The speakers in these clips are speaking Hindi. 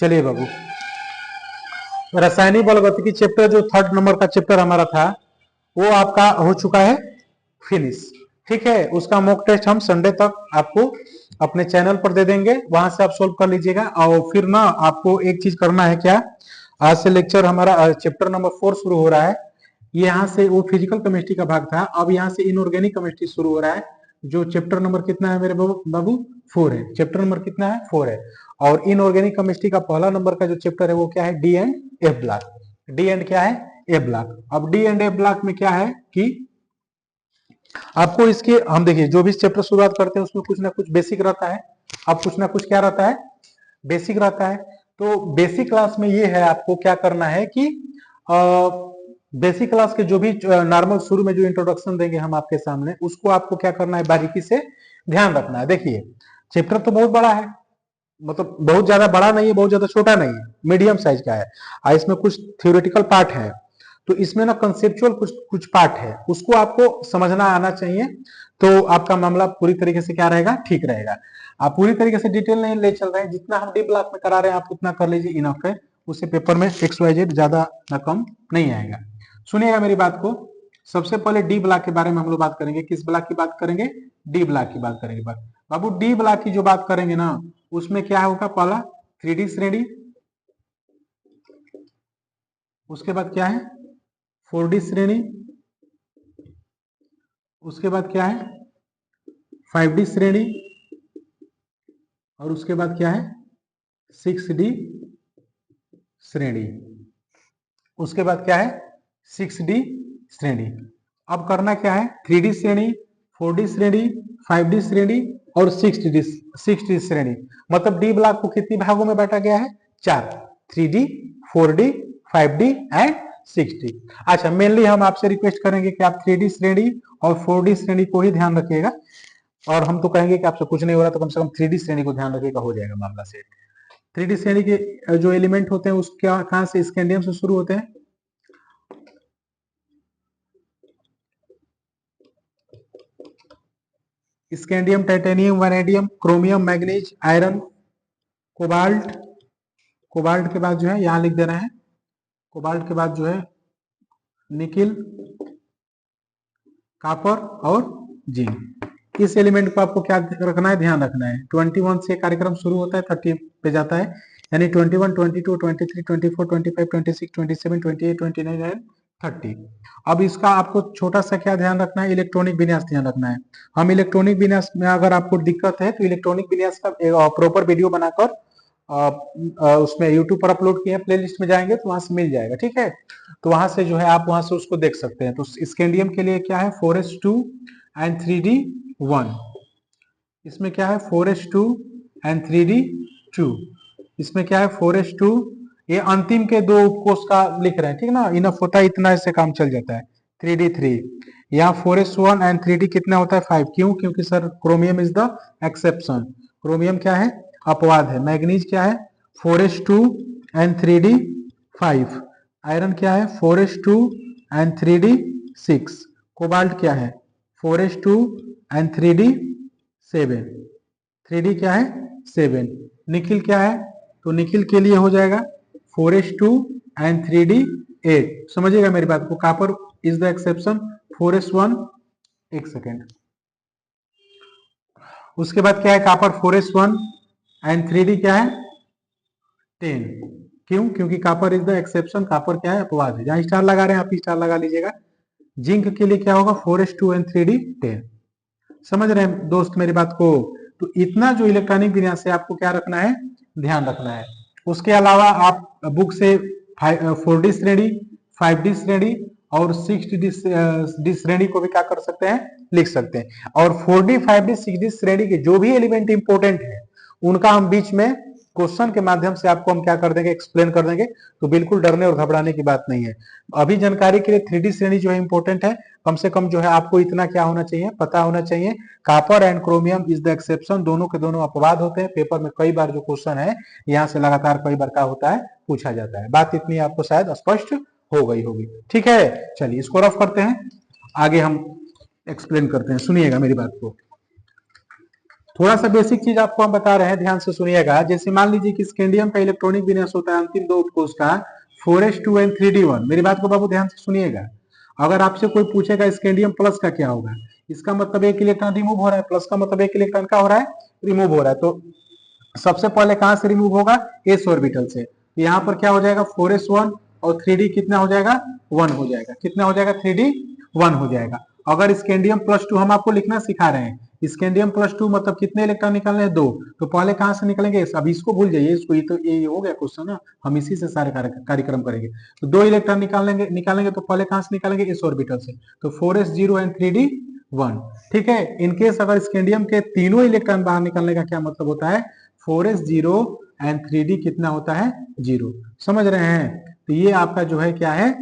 चलिए बाबू, रासायनिक बल गतिकी चैप्टर जो 3rd नंबर का चैप्टर हमारा था वो आपका हो चुका है फिनिश। ठीक है, उसका मॉक टेस्ट हम संडे तक आपको अपने चैनल पर दे देंगे, वहां से आप सोल्व कर लीजिएगा। और फिर ना आपको एक चीज करना है, क्या, आज से लेक्चर हमारा चैप्टर नंबर 4 शुरू हो रहा है। यहाँ से वो फिजिकल केमिस्ट्री का भाग था, अब यहाँ से इनऑर्गेनिक केमिस्ट्री शुरू हो रहा है, जो चैप्टर नंबर कितना है मेरे बाबू 4 है। चैप्टर नंबर कितना है 4 है। और इनऑर्गेनिक केमिस्ट्री का पहला नंबर का जो चैप्टर है वो क्या है, D and F block. D and क्या है, एफ ब्लॉक। अब डी एंड एफ ब्लॉक में क्या है कि आपको इसके, हम देखिए जो भी चैप्टर शुरुआत करते हैं उसमें कुछ ना कुछ बेसिक रहता है। अब कुछ ना कुछ क्या रहता है, बेसिक रहता है। तो बेसिक क्लास में ये है, आपको क्या करना है कि बेसिक क्लास के जो भी नॉर्मल शुरू में जो इंट्रोडक्शन देंगे हम आपके सामने, उसको आपको क्या करना है, बारीकी से ध्यान रखना है। देखिए चैप्टर तो बहुत बड़ा है, मतलब बहुत ज्यादा बड़ा नहीं है, बहुत ज्यादा छोटा नहीं है, मीडियम साइज का है। और इसमें कुछ थ्योरेटिकल पार्ट है, तो इसमें ना कंसेप्चुअल कुछ कुछ पार्ट है, उसको आपको समझना आना चाहिए। तो आपका मामला पूरी तरीके से क्या रहेगा, ठीक रहेगा। आप पूरी तरीके से डिटेल नहीं ले चल रहे हैं, जितना हम डी ब्लॉक में करा रहे हैं आप उतना कर लीजिए, इनफ है। उससे पेपर में XYZ ज्यादा ना कम नहीं आएगा। सुनिएगा मेरी बात को, सबसे पहले डी ब्लॉक के बारे में हम लोग बात करेंगे। किस ब्लॉक की बात करेंगे, डी ब्लॉक की बात करेंगे। बाबू डी ब्लॉक की जो बात करेंगे ना, उसमें क्या होगा, पहला 3D श्रेणी, उसके बाद क्या है 4D श्रेणी, उसके बाद क्या है 5D श्रेणी, और उसके बाद क्या है 6D श्रेणी, उसके बाद क्या है 6D श्रेणी। अब करना क्या है, 3D श्रेणी, 4D श्रेणी, 5D श्रेणी और 6D श्रेणी। मतलब डी ब्लॉक को कितनी भागों में बांटा गया है, 4, 3D, 4D, 5D and 6D। अच्छा, मेनली हम आपसे रिक्वेस्ट करेंगे कि आप 3D श्रेणी और 4D श्रेणी को ही ध्यान रखिएगा, और हम तो कहेंगे कि आपसे कुछ नहीं हो रहा तो कम से कम 3D श्रेणी को ध्यान रखिएगा, हो जाएगा मामला से। 3D श्रेणी के जो एलिमेंट होते हैं उसके कहां से, स्कैंडियम से शुरू होते हैं। Scandium, titanium, vanadium, chromium, manganese, iron, cobalt. Cobalt के बाद जो है यहां लिख दे रहे हैं, कोबाल्ट के बाद जो है निकिल, कॉपर और जिंक। इस एलिमेंट को आपको क्या रखना है, ध्यान रखना है। 21 से कार्यक्रम शुरू होता है, 30 पे जाता है, यानी 21, 22, 23, 24, 25, 26, 27, 28, 29 एंड 30। अब इसका आपको छोटा सा क्या ध्यान रखना है, इलेक्ट्रॉनिक विन्यास ध्यान रखना है। हम इलेक्ट्रॉनिक विन्यास में अगर आपको दिक्कत है तो इलेक्ट्रॉनिक विन्यास का प्रॉपर वीडियो बनाकर उसमें यूट्यूब पर अपलोड किए हैं, प्लेलिस्ट में जाएंगे तो वहां से मिल जाएगा। ठीक है, तो वहां से जो है आप वहां से उसको देख सकते हैं। तो स्कैंडियम के लिए क्या है 4s2 एंड 3d1, इसमें क्या है 4s2 एंड 3d2, इसमें क्या है 4s2, ये अंतिम के दो उपकोष का लिख रहे हैं, ठीक ना, इनफ होता है, इतना ऐसे काम चल जाता है। 3d3, यहाँ 4s1 एंड 3d कितना होता है 5, क्यों, क्योंकि sir chromium is the exception, chromium क्या है, अपवाद है। मैग्नीज क्या है 4s2 एंड 3d5, आयरन क्या है 4s2 एंड 3d6, कोबाल्ट क्या है 4s2 एंड 3d7, 3d क्या है 7, निकिल क्या है, तो निकिल के लिए हो जाएगा 4s2 एंड 3d8। समझिएगा मेरी बात को, copper is the exception, 4s1, एक सेकेंड, उसके बाद क्या है कॉपर 4s1 एंड 3d क्या है 10, क्यों, क्योंकि copper is the exception, copper क्या है अपवाद है। जहां स्टार लगा रहे हैं आप स्टार लगा लीजिएगा। जिंक के लिए क्या होगा 4s2 एंड 3d10। समझ रहे हैं दोस्त मेरी बात को। तो इतना जो इलेक्ट्रॉनिक विन्यास है आपको क्या रखना है, ध्यान रखना है। उसके अलावा आप बुक से 4D श्रेणी, 5D श्रेणी और 6D श्रेणी को भी क्या कर सकते हैं, लिख सकते हैं। और 4D, 5D, 6D श्रेणी के जो भी एलिमेंट इंपोर्टेंट है उनका हम बीच में क्वेश्चन के माध्यम से आपको हम क्या कर देंगे, एक्सप्लेन कर देंगे। तो बिल्कुल डरने और घबराने की बात नहीं है। अभी जानकारी के लिए 3D श्रेणी जो है इंपॉर्टेंट है, कम से कम जो है आपको इतना क्या होना चाहिए, पता होना चाहिए, copper and chromium is the exception, दोनों के दोनों अपवाद होते हैं। पेपर में कई बार जो क्वेश्चन है यहाँ से लगातार कई बार क्या होता है, पूछा जाता है। बात इतनी आपको शायद स्पष्ट हो गई होगी। ठीक है, चलिए इसको रफ करते हैं, आगे हम एक्सप्लेन करते हैं। सुनिएगा मेरी बात को, थोड़ा सा बेसिक चीज आपको हम बता रहे हैं, ध्यान से सुनिएगा। जैसे मान लीजिए कि स्कैंडियम का इलेक्ट्रॉनिक विन्यास होता है अंतिम दो उपकोष का 4s2 एंड 3d1। मेरी बात को बाबू ध्यान से सुनिएगा। अगर आपसे कोई पूछेगा स्कैंडियम प्लस का क्या होगा, इसका मतलब एक इलेक्ट्रॉन रिमूव हो रहा है, प्लस का मतलब एक इलेक्ट्रॉन क्या हो रहा है, रिमूव हो रहा है। तो सबसे पहले कहां से रिमूव होगा, एस ऑर्बिटल से। तो यहाँ पर क्या हो जाएगा 4s1 और 3d कितना हो जाएगा 1 हो जाएगा। कितना हो जाएगा 3d 1 हो जाएगा। अगर स्कैंडियम प्लस 2 हम आपको लिखना सिखा रहे हैं, स्कैंडियम प्लस 2 मतलब कितने इलेक्ट्रॉन निकालने हैं, 2। तो पहले कहां से निकलेंगे, अब इसको भूल जाइए, इसको ये हो गया क्वेश्चन ना, हम इसी से सारे कार्यक्रम करेंगे। तो 2 इलेक्ट्रॉन निकालेंगे तो पहले कहां से निकालेंगे, एस ऑर्बिटल से। तो 4s0 एंड 3d 1। ठीक है। इनकेस अगर स्कैंडियम के तीनों इलेक्ट्रॉन बाहर निकलने का क्या मतलब होता है, 4s0 एंड 3d कितना होता है, 0। समझ रहे हैं। तो ये आपका जो है क्या है,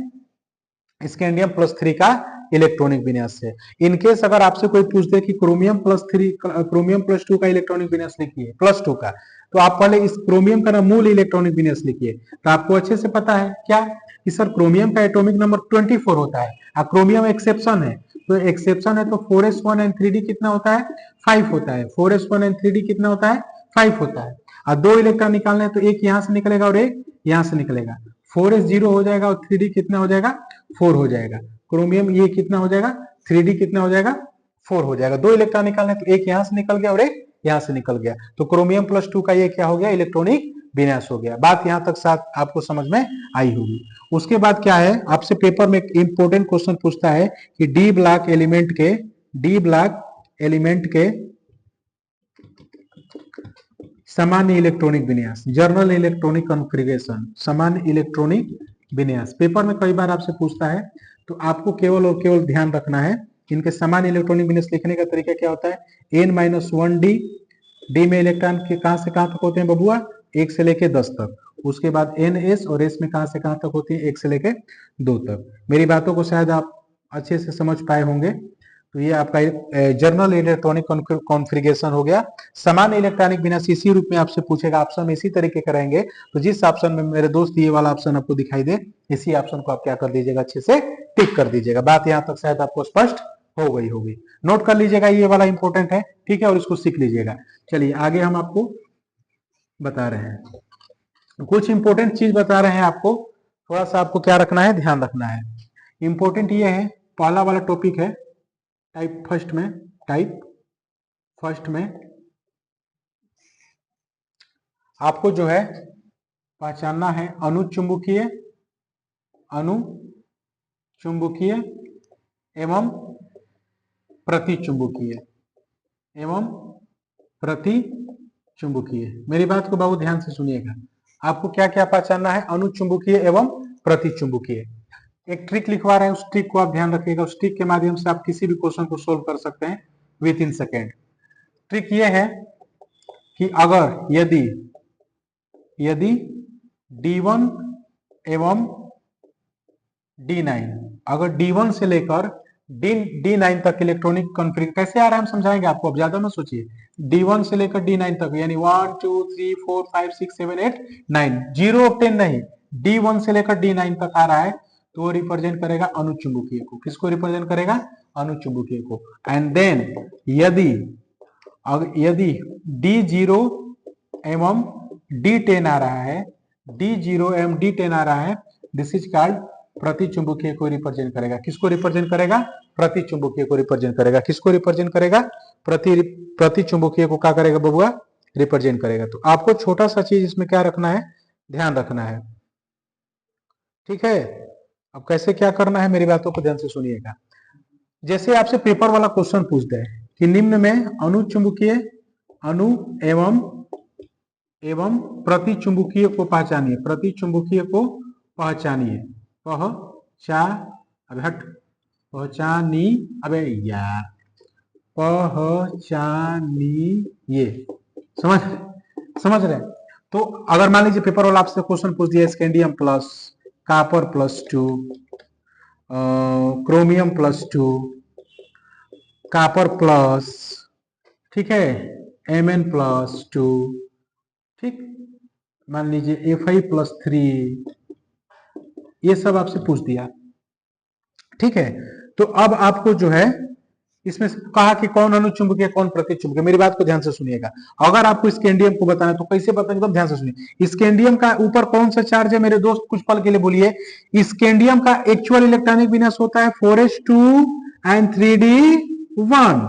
स्कैंडियम प्लस 3 का इलेक्ट्रॉनिक विन्यास है। इनकेस अगर आपसे कोई पूछ दे कि क्रोमियम प्लस 2 का इलेक्ट्रॉनिक विन्यास लिखिए, प्लस 2 का, तो आप पहले इस क्रोमियम का ना मूल इलेक्ट्रॉनिक विन्यास लिखिए। तो आपको अच्छे से पता है क्या कि सर क्रोमियम का एटॉमिक नंबर 24 होता है और क्रोमियम एक्सेप्शन है। तो एक्सेप्शन है तो 4s1 एंड 3d कितना होता है, 5 होता है। 4s1 एंड 3d कितना होता है, 5 होता है। और 2 इलेक्ट्रॉन निकालने हैं तो एक यहां से निकलेगा और एक यहां से निकलेगा। 4s0 हो जाएगा और 3d कितना हो जाएगा, 4 हो जाएगा। क्रोमियम ये कितना हो जाएगा, 3d कितना हो जाएगा, 4 हो जाएगा। 2 इलेक्ट्रॉन निकालने तो एक यहां से निकल गया और एक यहां से निकल गया। तो क्रोमियम प्लस 2 का ये क्या हो गया, इलेक्ट्रॉनिक विन्यास हो गया। बात यहां तक साथ आपको समझ में आई होगी। उसके बाद क्या है, आपसे पेपर में एक इंपॉर्टेंट क्वेश्चन पूछता है कि डी ब्लॉक एलिमेंट के सामान्य इलेक्ट्रॉनिक विन्यास, जर्नल इलेक्ट्रॉनिक कॉन्फ़िगरेशन, सामान्य इलेक्ट्रॉनिक विन्यास पेपर में कई बार आपसे पूछता है। तो आपको केवल और केवल ध्यान रखना है, इनके सामान्य इलेक्ट्रॉनिक विन्यास लिखने का तरीका क्या होता है, n-1d। डी में इलेक्ट्रॉन के कहां से कहां तक होते हैं बबुआ, 1 से लेके 10 तक। उसके बाद ns और s में कहां से कहां तक होती है, 1 से लेके 2 तक। मेरी बातों को शायद आप अच्छे से समझ पाए होंगे। तो ये आपका जर्नल इलेक्ट्रॉनिक कॉन्फ़िगरेशन हो गया। सामान्य इलेक्ट्रॉनिक विन्यास इसी रूप में आपसे पूछेगा, ऑप्शन में इसी तरीके का रहेंगे। तो जिस ऑप्शन में मेरे दोस्त ये वाला ऑप्शन आपको दिखाई दे, इसी ऑप्शन को आप क्या कर दीजिएगा, अच्छे से टिक कर दीजिएगा। बात यहां तक शायद आपको स्पष्ट हो गई होगी। नोट कर लीजिएगा, ये वाला इंपॉर्टेंट है, ठीक है, और इसको सीख लीजिएगा। चलिए आगे हम आपको बता रहे हैं, कुछ इंपॉर्टेंट चीज बता रहे हैं आपको। थोड़ा सा आपको क्या रखना है, ध्यान रखना है। इंपॉर्टेंट ये है, पहला वाला टॉपिक है टाइप फर्स्ट में आपको जो है पहचानना है अनुचुंबकीय एवं प्रतिचुंबकीय। मेरी बात को बाबू ध्यान से सुनिएगा। आपको क्या क्या पहचानना है, अनुचुंबकीय एवं प्रतिचुंबकीय। एक ट्रिक लिखवा रहे हैं, उस ट्रिक को आप ध्यान रखिएगा। उस ट्रिक के माध्यम से आप किसी भी क्वेश्चन को सोल्व कर सकते हैं विद इन सेकेंड। ट्रिक ये है कि अगर यदि D1 एवं D9, अगर D1 से लेकर D9 तक इलेक्ट्रॉनिक कॉन्फ़िगरेशन कैसे आ रहा है हम समझाएंगे आपको, अब ज्यादा मत सोचिए। D1 से लेकर D9 तक यानी 1 2 3 4 5 6 7 8 9, 0 और 10 नहीं, D1 से लेकर D9 तक आ रहा है तो वो रिप्रेजेंट करेगा अनुचुंबकीय को। किसको रिप्रेजेंट करेगा, अनुचुंबकीय को। एंड देन यदि D0 एवं D10 आ रहा है, D0 एवं D10 आ रहा है, दिस इज कॉल्ड प्रतिचुंबकीय को रिप्रेजेंट करेगा। किसको रिप्रेजेंट करेगा, प्रतिचुंबकीय को रिप्रेजेंट करेगा। किसको रिप्रेजेंट करेगा, प्रतिचुंबकीय को क्या करेगा बबुआ, रिप्रेजेंट करेगा। तो आपको छोटा सा चीज इसमें क्या रखना है, ध्यान रखना है, ठीक है। अब कैसे क्या करना है, मेरी बातों को ध्यान से सुनिएगा। जैसे आपसे पेपर वाला क्वेश्चन पूछते हैं कि निम्न में अनुचुंबकीय अणु एवं प्रतिचुंबकीय को पहचानिए, प्रतिचुंबकीय को पहचानिए, पहचानिए। समझ रहे। तो अगर मान लीजिए पेपर वाला आपसे क्वेश्चन पूछ दिया scandium plus, copper plus 2, chromium plus 2, copper plus, ठीक है, Mn प्लस 2, ठीक, मान लीजिए Fi प्लस 3, ये सब आपसे पूछ दिया, ठीक है। तो अब आपको जो है इसमें कहा कि कौन अनुचुंबकीय कौन प्रतिचुंबकीय। मेरी बात को ध्यान से सुनिएगा। अगर आपको स्कैंडियम को बताना है तो कैसे बताएंगे, एकदम ध्यान से सुनिए। स्कैंडियम का ऊपर कौन सा चार्ज है मेरे दोस्त, कुछ पल के लिए बोलिए। स्कैंडियम का एक्चुअल इलेक्ट्रॉनिक विन्यास होता है 4s2 एंड 3d1,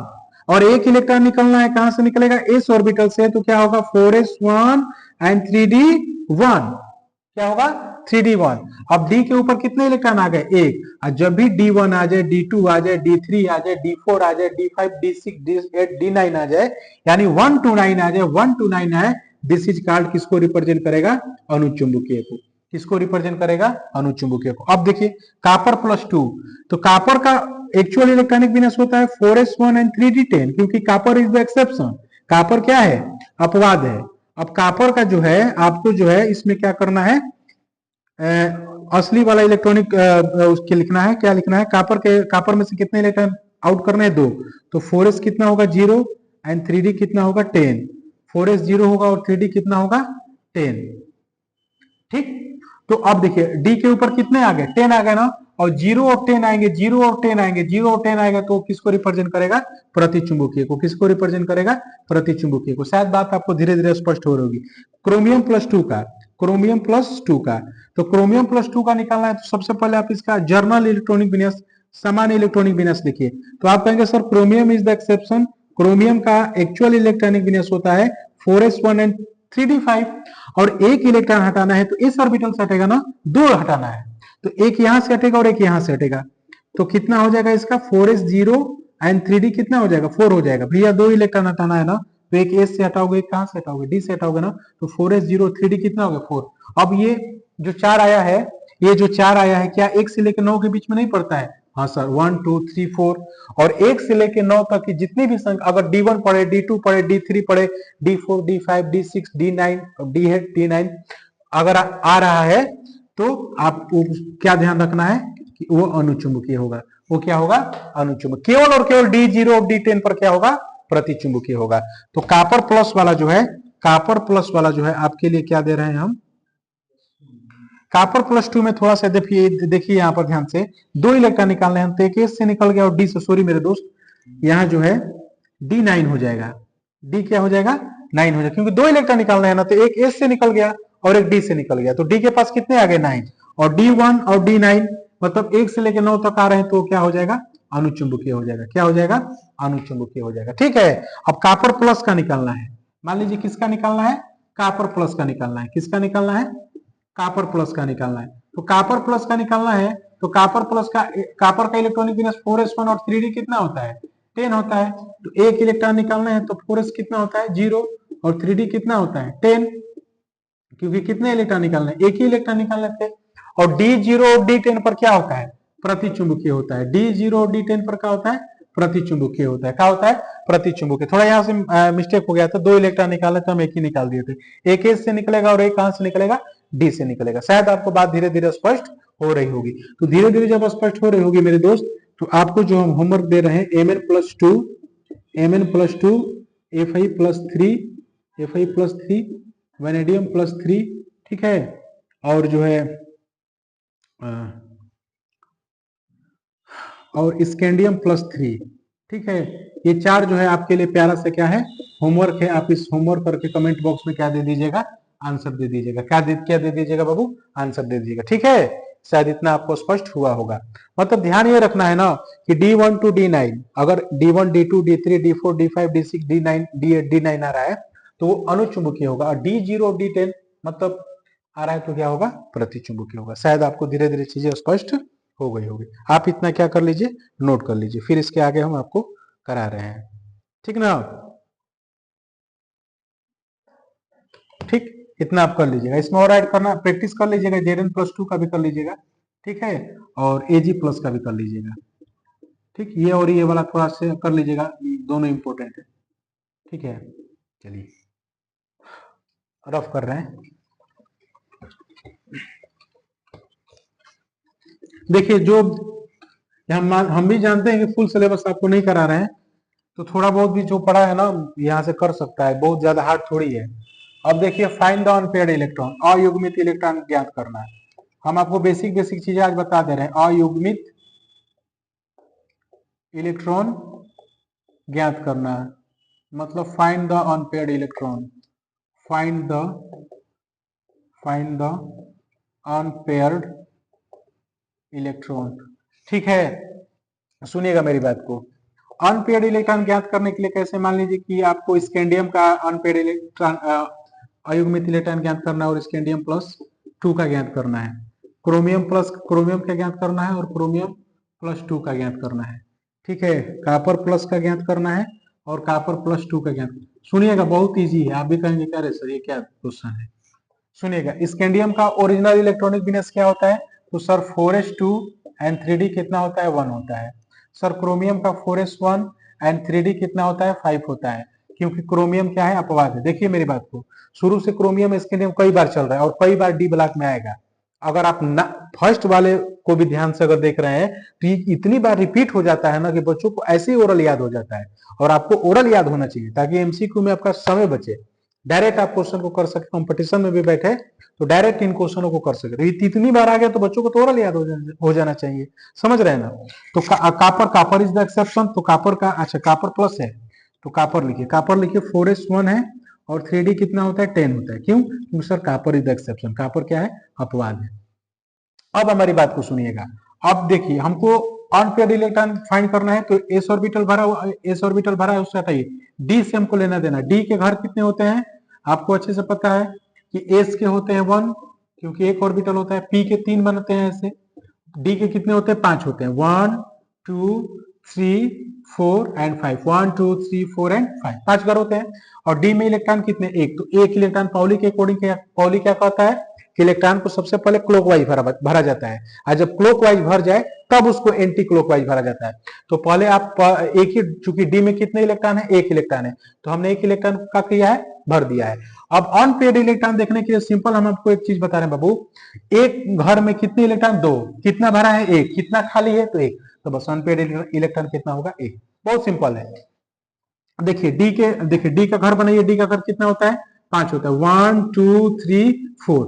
और एक इलेक्ट्रॉन निकलना है, कहां से निकलेगा, एस ऑर्बिटल से, तो क्या होगा 4s1 एंड 3d1, क्या होगा 3d1। अब डी के ऊपर कितने इलेक्ट्रॉन आ गए, एक, और जब भी d1 आ जाए, d2 आ जाए, d3 आ जाए, d4 आ जाए, d5 d6 d8 d9 आ जाए, यानी 1 to 9 आ जाए, 1 to 9 आए, दिस इज कॉल्ड, किसको रिप्रेजेंट करेगा, अनुचुंबकीय को। किसको रिप्रेजेंट करेगा, अनुचुंबकीय को। अब देखिए कॉपर +2, तो कॉपर का एक्चुअल इलेक्ट्रॉनिक विन्यास होता है 4s1 एंड 3d10, क्योंकि copper is the exception. Copper क्या है, अपवाद है। अब कॉपर का जो है, आपको जो है इसमें क्या करना है, असली वाला इलेक्ट्रॉनिक उसके लिखना है, क्या लिखना है, कॉपर में से कितने इलेक्ट्रॉन आउट करने हैं, 2, तो 4s कितना होगा 0 एंड 3d कितना होगा 10, 4s 0 होगा और 3d कितना होगा 10, ठीक। तो अब देखिए डी के ऊपर कितने आ गए, 10 आ गए ना, और 0 और 10 आएंगे, 0 और 10 आएंगे, 0 और 10 आएगा, तो किसको रिप्रेजेंट करेगा, प्रतिचुंबकीय को। किसको रिप्रेजेंट करेगा, प्रतिचुंबकीय को। शायद बात आपको धीरे धीरे स्पष्ट हो रही होगी। क्रोमियम +2 का, क्रोमियम +2 का, तो क्रोमियम +2 का निकालना है, तो सबसे पहले आप इसका जर्नल इलेक्ट्रॉनिक विन्यास, सामान्य इलेक्ट्रॉनिक विन्यास लिखिए। तो आप कहेंगे sir chromium is the exception, chromium का एक्चुअल इलेक्ट्रॉनिक विन्यास होता है 4s1 एंड 3d5, और एक इलेक्ट्रॉन हटाना है, तो इस ऑर्बिटल से हटेगा ना, 2 हटाना है, तो एक यहां से हटेगा और एक यहां से हटेगा, तो कितना हो जाएगा इसका 4s 0 एंड 3d कितना हो जाएगा 4 हो जाएगा। भैया 2 इलेक्ट्रॉन हटाना है ना, तो एक एस से हटाओगे, एक कहां से हटाओगे, डी से हटाओगे ना, तो 4s 0 3d कितना हो गया 4। अब ये जो 4 आया है, ये जो 4 आया है, क्या 1 से लेकर 9 के बीच में नहीं पड़ता है, हाँ सर 1 2 3 4, और 1 से लेकर 9 तक की जितनी भी संख्या, अगर d1 पढ़े, d2 पढ़े, d3 पढ़े, d4 d5 d6 d9 d8 d9 अगर आ रहा है, तो आपको क्या ध्यान रखना है कि वो अनुचुंबकीय होगा। वो क्या होगा, अनुचुंबकीय। केवल और केवल d0 और d10 पर क्या होगा, प्रतिचुंबकीय होगा। तो कॉपर प्लस वाला जो है, कॉपर प्लस वाला जो है आपके लिए क्या दे रहे हैं हम, कॉपर +2 में थोड़ा सा देखिए यहाँ पर ध्यान से, 2 इलेक्ट्रॉन निकालने हैं, तो एक एस से निकल गया और डी से, सॉरी मेरे दोस्त, यहाँ जो है d9 हो जाएगा, डी क्या हो जाएगा 9 हो जाएगा, क्योंकि 2 इलेक्ट्रॉन निकालना है ना, तो एक एस से निकल गया और एक डी से निकल गया, तो डी के पास कितने आ गए 9, और d1 और d9 मतलब 1 से लेकर 9 तक आ रहे हैं, तो क्या हो जाएगा, अनुचुंबकीय हो जाएगा। क्या हो जाएगा, अनुचुंबकीय हो जाएगा, ठीक है। अब कॉपर प्लस का निकालना है, मान लीजिए किसका निकालना है, कॉपर प्लस का निकालना है, किसका निकालना है, कॉपर प्लस का निकालना है। तो कॉपर प्लस का निकालना है, तो कॉपर प्लस का, कॉपर का इलेक्ट्रॉनिक विन्यास 4s1 और 3d कितना होता है 10 होता है, तो एक इलेक्ट्रॉन निकालना है, तो 4s कितना होता है 0 और 3d कितना होता है 10, क्योंकि कितने इलेक्ट्रॉन निकालना है, एक ही इलेक्ट्रॉन निकालना थे। और d0 और d10 पर क्या होता है, प्रतिचुंबकीय होता है। d0 और d10 पर क्या होता है, प्रतिचुंबकीय होता है। क्या होता है, प्रतिचुंबकीय। थोड़ा यहाँ से मिस्टेक हो गया था, 2 इलेक्ट्रॉन निकाले तो हम एक ही निकाल दिए थे, एक एस से निकलेगा और एक कहां से निकलेगा, डी से निकलेगा। शायद आपको बात धीरे धीरे स्पष्ट हो रही होगी। तो धीरे धीरे जब स्पष्ट हो रही होगी मेरे दोस्त, तो आपको जो हम होमवर्क दे रहे हैं, Mn+2 Fi+3 वेनेडियम +3, ठीक है, और जो है और स्कैंडियम +3, ठीक है। ये 4 जो है आपके लिए प्यारा से क्या है, होमवर्क है। आप इस होमवर्क करके कमेंट बॉक्स में क्या दे दीजिएगा, आंसर दे दीजिएगा। क्या दे दीजिएगा बाबू, आंसर दे दीजिएगा, ठीक है। शायद इतना आपको स्पष्ट हुआ होगा। मतलब ध्यान ये रखना है ना कि d1 to d9, अगर d1 d2 d3 d4 d5 d6 d9 d8 d9 आ रहा है, तो वो अनुचुंबकीय होगा, और d0 और d10 मतलब आ रहा है, तो क्या होगा, प्रतिचुंबकीय होगा। शायद आपको धीरे धीरे चीजें स्पष्ट हो गई होगी। आप इतना क्या कर लीजिए, नोट कर लीजिए, फिर इसके आगे हम आपको करा रहे हैं, ठीक ना। ठीक, इतना आप कर लीजिएगा। इसमें और ऐड करना, प्रैक्टिस कर लीजिएगा, Zn+2 का भी कर लीजिएगा, ठीक है, और Ag+ का भी कर लीजिएगा, ठीक। ये और ये वाला थोड़ा से कर लीजिएगा, दोनों इंपॉर्टेंट है, ठीक है। चलिए रफ कर रहे हैं। देखिए जो हम भी जानते हैं कि फुल सिलेबस आपको नहीं करा रहे हैं, तो थोड़ा बहुत भी जो पढ़ा है ना यहाँ से कर सकता है, बहुत ज्यादा हार्ड थोड़ी है। अब देखिए फाइंड द अनपेयर्ड इलेक्ट्रॉन, अयुग्मित इलेक्ट्रॉन ज्ञात करना है। हम आपको बेसिक चीजें आज बता दे रहे हैं। अयुग्मित इलेक्ट्रॉन ज्ञात करना, मतलब find the unpaired electron, find the unpaired electron. ठीक है, सुनिएगा मेरी बात को। अनपेयर्ड इलेक्ट्रॉन ज्ञात करने के लिए कैसे, मान लीजिए कि आपको स्कैंडियम का अनपेयर्ड इलेक्ट्रॉन अयुग्मित इलेक्ट्रॉन ज्ञात करना है और स्कैंडियम प्लस 2 का ज्ञात करना है, क्रोमियम का ज्ञात करना है और क्रोमियम प्लस 2 का ज्ञात करना है। ठीक है, कापर प्लस का ज्ञात करना है और कापर प्लस 2 का ज्ञात। सुनिएगा, बहुत इजी है, आप भी कहेंगे क्या रे सर ये क्या क्वेश्चन है। सुनिएगा, स्कैंडियम का ओरिजिनल इलेक्ट्रॉनिक विन्यास क्या होता है, तो सर 4s2 एंड 3d कितना होता है, 1 होता है। सर क्रोमियम का 4s1 एंड 3d कितना होता है, 5 होता है, क्योंकि क्रोमियम क्या है, अपवाद है। देखिए मेरी बात को, शुरू से क्रोमियम स्कैंडियम कई बार चल रहा है और कई बार डी ब्लॉक में आएगा। अगर आप फर्स्ट वाले को भी ध्यान से अगर देख रहे हैं तो इतनी बार रिपीट हो जाता है ना कि बच्चों को ऐसे ही ओरल याद हो जाता है, और आपको ओरल याद होना चाहिए ताकि एमसीक्यू में आपका समय बचे, डायरेक्ट आप क्वेश्चन को कर सके, कंपटीशन में भी बैठे तो डायरेक्ट इन क्वेश्चनों को कर सके। तो इतनी बार आ गया तो बच्चों को तो ओरल याद हो जाना चाहिए, समझ रहे हैं ना। तो कापर इज द एक्सेप्शन, तो कापर का, अच्छा कापर प्लस है तो कापर लिखिए 4s1 है और 3d कितना होता है, 10 होता है। क्यों, क्योंकि sir copper is the exception, copper क्या है, अपवाद है। अब हमारी बात को सुनिएगा, अब देखिए हमको अनपेयर्ड इलेक्ट्रॉन फाइंड करना है, तो एस ऑर्बिटल भरा है उससे हटाइए, डी से हमको लेना देना। डी के घर कितने होते हैं, आपको अच्छे से पता है कि एस के होते हैं 1, क्योंकि एक ऑर्बिटल होता है, पी के 3 बनते हैं ऐसे, डी के कितने होते हैं, 5 होते हैं, 1 2 3 4 एंड 5, 1 2 3 4 एंड 5, 5 घर होते हैं। और डी में इलेक्ट्रॉन कितने, एक, तो एक इलेक्ट्रॉन पाउली के अकॉर्डिंग पाउली क्या कहता है कि इलेक्ट्रॉन को सबसे पहले क्लॉकवाइज भरा जाता है, और जब क्लॉकवाइज भर जाए तब उसको एंटी क्लॉकवाइज भरा जाता है। तो पहले आप एक ही, चूंकि डी में कितने इलेक्ट्रॉन है, एक इलेक्ट्रॉन है, तो हमने एक इलेक्ट्रॉन का किया है, भर दिया है। अब अनपेयर्ड इलेक्ट्रॉन देखने के लिए सिंपल हम आपको एक चीज बता रहे हैं बाबू, एक घर में कितने इलेक्ट्रॉन, 2, कितना भरा है, एक, कितना खाली है, तो एक, तो बस अनपेयर्ड इलेक्ट्रॉन कितना होगा, एक। बहुत सिंपल है। देखिए डी का घर बनाइए, डी का घर कितना होता है, 5 होता है, 1 2 3 4।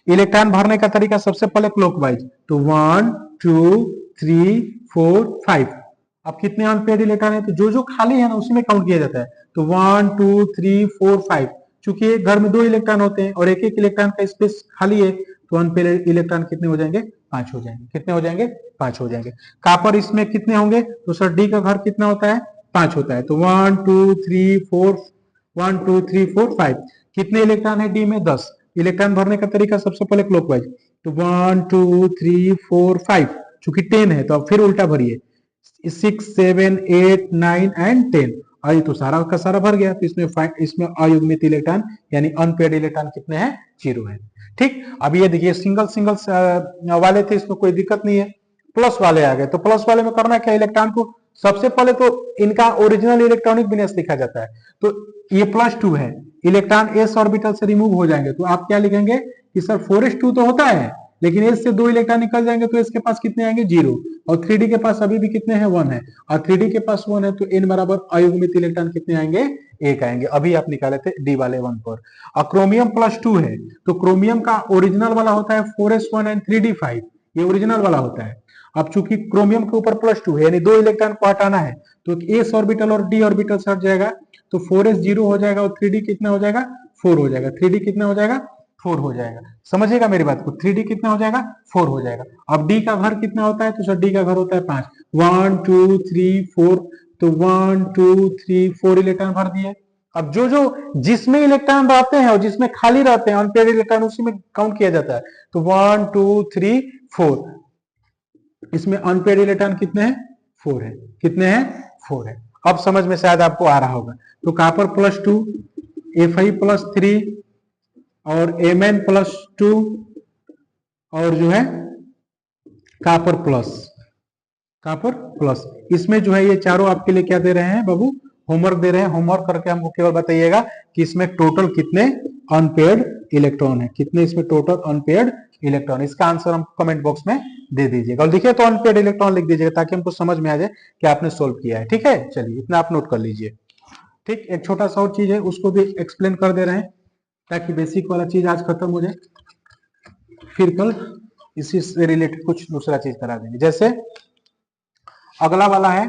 इलेक्ट्रॉन भरने का तरीका सबसे पहले क्लॉकवाइज, तो 1 2 3 4 5। अब कितने अनपेयर्ड इलेक्ट्रॉन है, तो जो जो खाली है ना उसी में काउंट किया जाता है, तो 1 2 3 4 5। चूंकि एक घर में 2 इलेक्ट्रॉन होते हैं और एक एक इलेक्ट्रॉन का स्पेस खाली है, तो अनपेयर्ड इलेक्ट्रॉन कितने हो जाएंगे, 5 हो जाएंगे। कितने हो जाएंगे, 5 हो जाएंगे। कापर इसमें कितने होंगे, तो सर डी का घर कितना होता है, 5 होता है, तो 1 2 3 4, 1 2 3 4 5। कितने इलेक्ट्रॉन है डी में, 10। इलेक्ट्रॉन भरने का तरीका सबसे पहले क्लॉकवाइज, तो 1 2 3 4 5, चूंकि 10 है तो अब फिर उल्टा भरिए, 6 7 8 9 एंड 10। और ये तो सारा का सारा भर गया, तो इसमें अयुग्मित इलेक्ट्रॉन यानी अनपेयर्ड इलेक्ट्रॉन कितने हैं, 0 है। ठीक, अब ये देखिए सिंगल वाले थे, इसमें कोई दिक्कत नहीं है। प्लस वाले आ गए, तो प्लस वाले में करना क्या, इलेक्ट्रॉन को सबसे पहले तो इनका ओरिजिनल इलेक्ट्रॉनिक विन्यास लिखा जाता है, तो ये +2 है, इलेक्ट्रॉन एस ऑर्बिटल से रिमूव हो जाएंगे, तो आप क्या लिखेंगे कि सर 4s2 तो होता है, लेकिन एस से 2 इलेक्ट्रॉन निकल जाएंगे तो एस के पास कितने आएंगे, 0। और 3d के पास अभी भी कितने हैं, 1 है, और 3d के पास 1 है, तो n बराबर अयुग्मित इलेक्ट्रॉन कितने आएंगे, 1 आएंगे। अभी आप निकाले थे डी वाले 1 पर। और क्रोमियम +2 है, तो क्रोमियम का ओरिजिनल वाला होता है 4s1 एंड 3d 5, ये ओरिजिनल वाला होता है। अब चूंकि क्रोमियम के ऊपर +2 है यानी 2 इलेक्ट्रॉन को हटाना है, तो एस ऑर्बिटल और डी ऑर्बिटल से हट जाएगा, तो 4s 0 हो जाएगा और 3d कितना हो जाएगा, 4 हो जाएगा। 3d कितना हो जाएगा, 4 हो जाएगा। समझिएगा मेरी बात को, 3d कितना हो जाएगा, 4 हो जाएगा। अब d का घर कितना होता है, तो सर d का घर होता है 5, 1 2 3 4, तो 1 2 3 4 इलेक्ट्रॉन भर दिए। अब जो जो जिसमें इलेक्ट्रॉन रहते हैं और जिसमें खाली रहते हैं अनपेयर्ड इलेक्ट्रॉन, उसी में काउंट किया जाता है, तो 1 2 3 4, इसमें अनपेयर्ड इलेक्ट्रॉन कितने हैं, 4 है। कितने हैं, 4 है। अब समझ में शायद आपको आ रहा होगा, तो कापर +2, Fe+3 और Mn+2 और जो है कापर प्लस, इसमें जो है ये चारों आपके लिए क्या दे रहे हैं बाबू, होमवर्क दे रहे हैं। होमवर्क करके हमको केवल बताइएगा कि इसमें टोटल कितने अनपेयर्ड इलेक्ट्रॉन है, कितने इसमें टोटल अनपेयर्ड इलेक्ट्रॉन, इसका आंसर हम कमेंट बॉक्स में दे दीजिएगा। और देखिए तो अनपेयर्ड इलेक्ट्रॉन लिख दीजिएगा ताकि हमको समझ में आ जाए कि आपने सोल्व किया है। ठीक है, चलिए इतना आप नोट कर लीजिए। ठीक, एक छोटा सा और चीज है उसको भी एक्सप्लेन कर दे रहे हैं ताकि बेसिक वाला चीज आज खत्म हो जाए, फिर कल इसी से रिलेटेड कुछ दूसरा चीज करा देंगे। जैसे अगला वाला है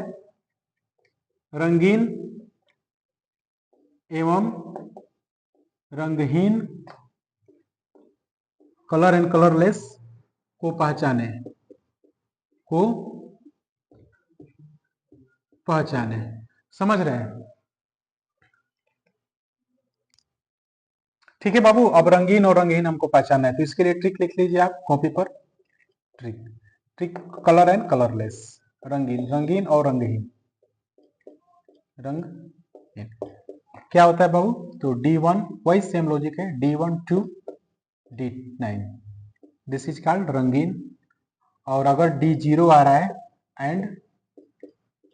रंगीन एवं रंगहीन कलर एंड कलरलेस को पहचाने, समझ रहे हैं? ठीक है बाबू, अब रंगीन और रंगहीन हमको पहचानना है, तो इसके लिए ट्रिक लिख लीजिए आप कॉपी पर। ट्रिक कलर एंड कलरलेस, रंगीन और रंगहीन क्या होता है बाबू? तो D1 वही सेम लॉजिक है, D1 to D9 this is called रंगीन, और अगर D0 आ रहा है एंड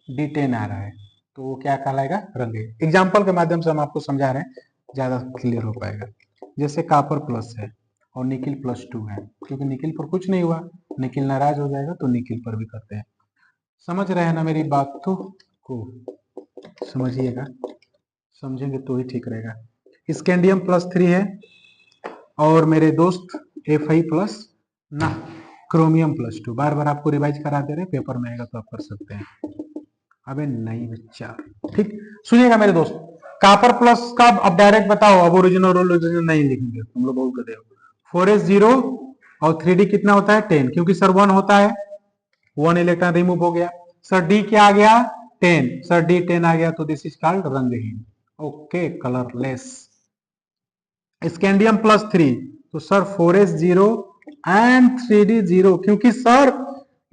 D10 आ रहा है तो वो क्या कहलाएगा? रंगीन। एग्जाम्पल के माध्यम से हम आपको समझा रहे हैं, ज्यादा क्लियर हो पाएगा। जैसे कॉपर प्लस है और निकिल +2 है, क्योंकि निकिल पर कुछ नहीं हुआ, निकिल नाराज हो जाएगा तो निकिल पर भी करते हैं। समझ रहे हैं ना मेरी बात? तो को समझिएगा, समझेंगे तो ही ठीक रहेगा। स्कैंडियम +3 है और मेरे दोस्त Fe प्लस ना क्रोमियम +2, बार बार आपको रिवाइज करा दे रहे हैं, पेपर में आएगा तो आप कर सकते हैं। अबे नहीं बच्चा, ठीक सुनिएगा मेरे दोस्त, कॉपर प्लस का अब डायरेक्ट बताओ, अब ओरिजिनल नहीं लिखेंगे, तुम लोग बहुत गधे हो। 4s 0 और 3d कितना होता है? 10, क्योंकि सर 1 होता है, 1 इलेक्ट्रॉन रिमूव हो गया। सर d क्या आ गया? 10, सर d 10 आ गया तो दिस इज कॉल्ड रंगहीन। Okay, colourless. स्कैंडियम +3, तो सर 4s 0 एंड 3d 0, क्योंकि सर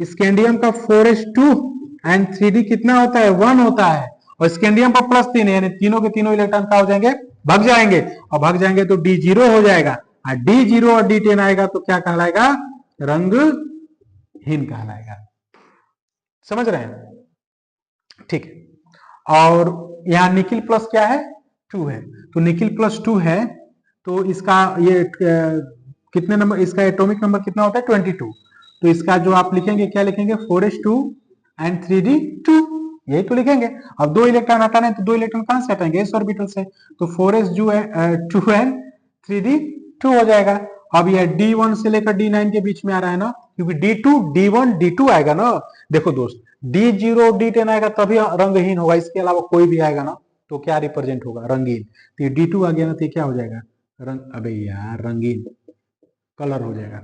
स्कैंडियम का 4s 2 एंड 3d कितना होता है? 1 होता है, और स्कैंडियम पर +3 यानी तीनों के तीनों इलेक्ट्रॉन क्या हो जाएंगे? भाग जाएंगे, और भाग जाएंगे तो D0 हो जाएगा, और D0 और D10 आएगा तो क्या कहलाएगा? रंगहीन कहलाएगा। समझ रहे हैं? ठीक है। और यहां निकिल प्लस क्या है? 2 है, तो निकिल +2 है तो इसका ये कितने नंबर, इसका एटॉमिक नंबर कितना होता है? 22। तो इसका जो आप लिखेंगे क्या लिखेंगे? 4s2 एंड 3d2, यही तो लिखेंगे। अब 2 इलेक्ट्रॉन हटाने तो 2 इलेक्ट्रॉन कहां से हटाएंगे? s ऑर्बिटल से, तो 4s2 एंड 3d2 हो जाएगा। अब ये D1 से लेकर D9 के बीच में आ रहा है ना, क्योंकि D2 D1 D2 आएगा ना। देखो दोस्त, D0 D10 आएगा तभी रंगहीन होगा, इसके अलावा कोई भी आएगा ना तो क्या रिप्रेजेंट होगा? रंगीन। तो ये D2 आ गया ना, तो क्या हो जाएगा? अबे यार रंगीन कलर हो जाएगा,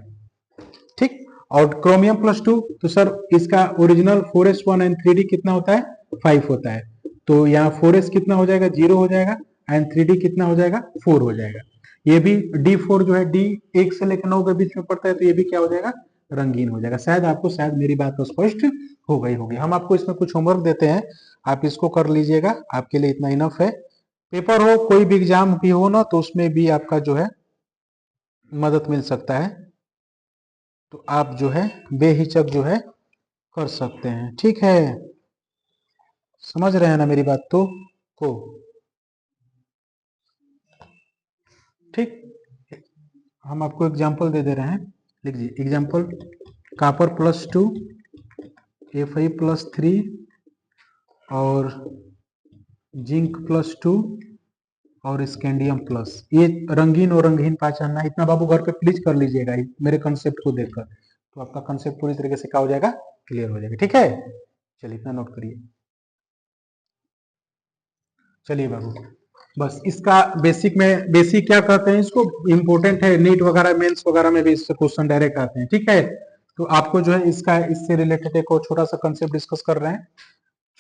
ठीक। और क्रोमियम +2, तो सर इसका ओरिजिनल 4s1 एंड 3d कितना होता है? 5 होता है, तो यहाँ 4s कितना हो जाएगा? 0 हो जाएगा, एंड 3d कितना हो जाएगा? 4 हो जाएगा। ये भी D4 जो है D 1 से लेकर 9 के बीच में पड़ता है, तो ये भी क्या हो जाएगा? रंगीन हो जाएगा। शायद मेरी बात तो स्पष्ट हो गई होगी। हम आपको इसमें कुछ होमवर्क देते हैं, आप इसको कर लीजिएगा, आपके लिए इतना इनफ है। पेपर हो, कोई भी एग्जाम भी हो ना, तो उसमें भी आपका जो है मदद मिल सकता है, तो आप जो है बेहिचक जो है कर सकते हैं, ठीक है? समझ रहे हैं ना मेरी बात तो को? ठीक, हम आपको एग्जाम्पल दे दे रहे हैं, लिख लीजिए एग्जाम्पल। कॉपर +2, Fe +3 और जिंक +2 और स्कैंडियम प्लस, ये रंगीन और रंगहीन पहचानना है। इतना बाबू घर पे प्लीज कर लीजिएगा मेरे कंसेप्ट को देखकर, तो आपका कंसेप्ट पूरी तरीके से क्या हो जाएगा? क्लियर हो जाएगा, ठीक है? चलिए इतना नोट करिए। चलिए बाबू, बस इसका बेसिक क्या कहते हैं इसको, इंपॉर्टेंट है, नीट वगैरह मेंस वगैरह में भी इससे क्वेश्चन डायरेक्ट आते हैं, ठीक है? तो आपको जो है इसका इससे रिलेटेड एक और छोटा सा कंसेप्ट डिस्कस कर रहे हैं,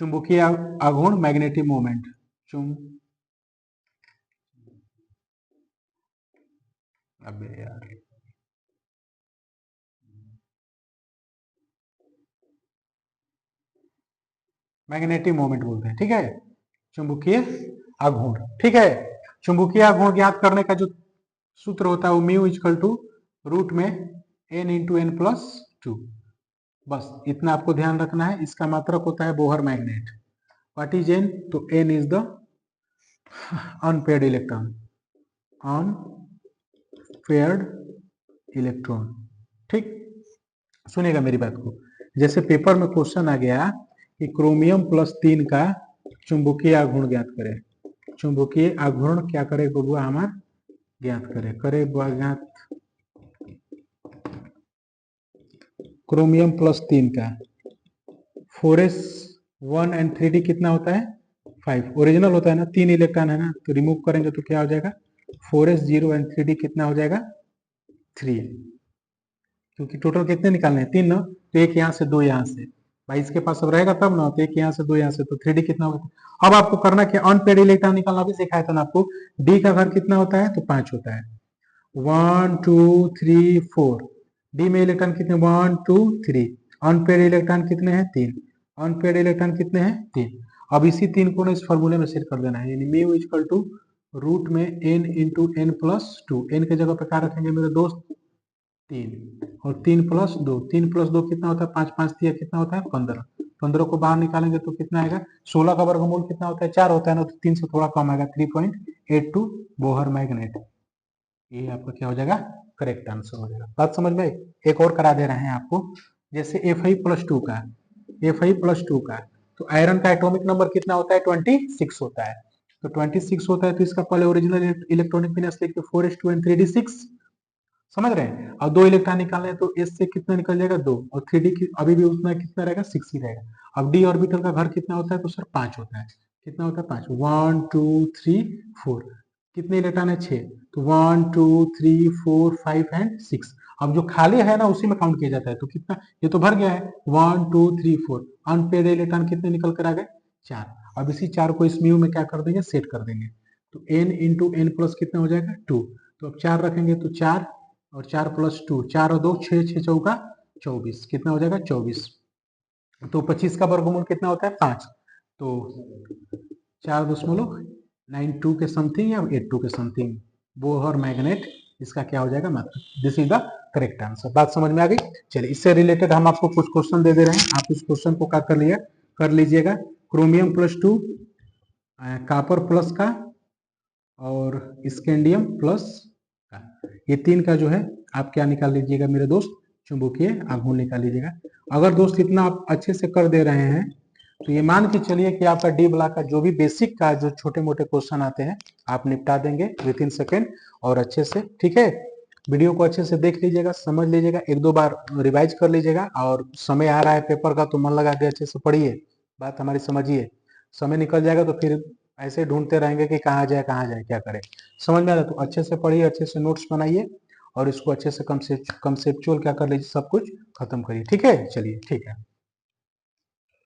चुंबकीय आघूर्ण, मैग्नेटिक मोमेंट। अबे यार मैग्नेटिक मोमेंट बोलते हैं, ठीक है? चुंबकीय आघूर्ण, ठीक है? चुंबकीय आघूर्ण ज्ञात करने का जो सूत्र होता है वो μ √में n × n+2, बस इतना आपको ध्यान रखना है। इसका मात्रक होता है Bohr magnet. What is n? तो n is the unpaired electron, unpaired electron, ठीक। सुनिएगा मेरी बात को, जैसे पेपर में क्वेश्चन आ गया कि क्रोमियम +3 का चुंबकीय आघूर्ण ज्ञात करें। चुंबकीय आघूर्ण क्या करे बबुआ? हमार ज्ञात करे, करे ज्ञात क्रोमियम +3 का 4s1 एंड 3d कितना होता है? 5 ओरिजिनल होता है ना, 3 इलेक्ट्रॉन है ना, तो रिमूव करेंगे तो क्या हो जाएगा 4s 0 एंड 3d कितना हो जाएगा 3, क्योंकि टोटल कितने निकालने हैं 3 ना, तो एक यहाँ से 2 यहाँ से, भाई इसके पास अब रहेगा तब ना, तो एक यहाँ से 2 यहाँ से, तो 3d कितना होगा। अब आपको करना क्या, अनपेड इलेक्ट्रॉन निकालना भी सिखाया था ना आपको, डी का घर कितना होता है तो 5 होता है, 1 2 3 4, डी में इलेक्ट्रॉन कितने 1 2 3, अनपेड इलेक्ट्रॉन कितने हैं 3, अनपेड इलेक्ट्रॉन कितने हैं 3। अब इसी 3 को ना इस फॉर्मूले में सेट कर देना है, यानी म्यू इक्वल टू रूट में n into n plus two, n के जगह पे क्या रखेंगे मेरे दोस्त 3, और 3 प्लस 2, 3 प्लस 2 कितना होता है 5 5 दिया कितना होता है 15, 15 को बाहर निकालेंगे तो कितना आएगा, 16 का वर्गमूल कितना होता है 4 होता है ना, तो 3 से थोड़ा कम आएगा 3.82 बोहर मैग्नेट, ये आपका क्या हो जाएगा करेक्ट आंसर हो जाएगा। बात समझ में आई? एक और करा दे रहे हैं आपको, जैसे Fe+2 का, Fe+2 का, तो आयरन का एटॉमिक नंबर कितना होता है 26 होता है, तो 26 होता है तो इसका पहले ओरिजिनल इलेक्ट्रॉनिक विन्यास लिखते 4s2 एंड 3d6, समझ रहे हैं। और 2 इलेक्ट्रॉन निकालने हैं तो s से कितना निकल जाएगा 2, और 3d की अभी भी उतना कितना रहेगा 6 ही रहेगा। अब d ऑर्बिटल का घर कितना होता है तो सर 5 होता है, कितना होता है 5, 1 2 3 4, कितने इलेक्ट्रॉन है 6, तो 1 2 3 4 5 एंड 6। अब जो खाली है ना उसी में काउंट किया जाता है, तो कितना, ये तो भर गया है 1 2 3 4, अनपेड इलेक्ट्रॉन कितने निकल कर आ गए 4। अब इसी 4 को इस म्यू में क्या कर देंगे सेट कर देंगे, तो n इंटू एन प्लस कितना हो जाएगा 2, तो अब 4 रखेंगे तो 4 और 4 प्लस 2, 4 और 2 6, 6 चौका 24, कितना हो जाएगा 24, तो 25 का वर्गमूल कितना होता है 5, तो 4.92 के समथिंग या 82 के समथिंग बोहर मैग्नेट, इसका क्या हो जाएगा मात्र, this is the correct answer. बात समझ में आ गई? चलिए इससे रिलेटेड हम आपको कुछ क्वेश्चन दे दे रहे हैं, आप इस क्वेश्चन को क्या कर लीजिएगा, क्रोमियम +2, कॉपर प्लस का और स्कैंडियम प्लस का, ये 3 का जो है आप क्या निकाल लीजिएगा मेरे दोस्त, चुंबकीय आघूर्ण निकाल लीजिएगा। अगर दोस्त इतना आप अच्छे से कर दे रहे हैं तो ये मान के चलिए कि आपका डी ब्लॉक का जो भी बेसिक का जो छोटे मोटे क्वेश्चन आते हैं आप निपटा देंगे विद इन सेकेंड और अच्छे से, ठीक है। वीडियो को अच्छे से देख लीजिएगा, समझ लीजिएगा, एक दो बार रिवाइज कर लीजिएगा, और समय आ रहा है पेपर का तो मन लगा के अच्छे से पढ़िए, बात हमारी समझिए, समय निकल जाएगा तो फिर ऐसे ढूंढते रहेंगे कि कहाँ जाए क्या करें। समझ में आ रहा है तो अच्छे से पढ़िए, अच्छे से नोट्स बनाइए और इसको अच्छे से कंसेप्चुअल क्या कर लीजिए, सब कुछ खत्म करिए, ठीक है। चलिए ठीक है।